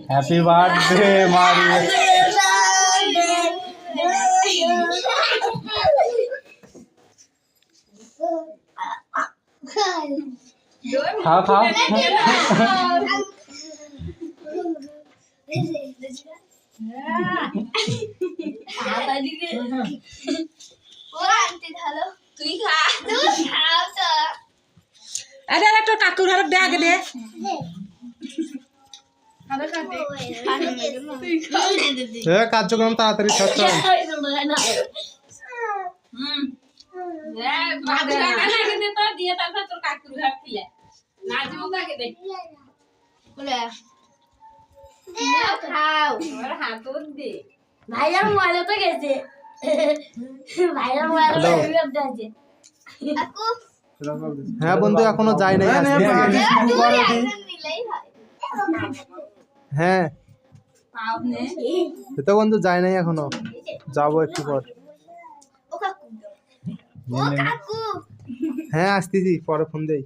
Happy birthday মারি। খাও খাও। তুই খা আরে একটা কাকুর হাতে দে আগে দে কার্যক্রম তাড়াতাড়ি শেষ কর। ভাইয়া মোবাইলে তো গেছে ভাইয়া মোবাইলে আছে হ্যাঁ বন্ধু এখনো যায় নাই। হ্যাঁ তো বন্ধু যায় নাই এখনো, যাবো একটু পর। হ্যাঁ আসতেছি, পরে ফোন দেই।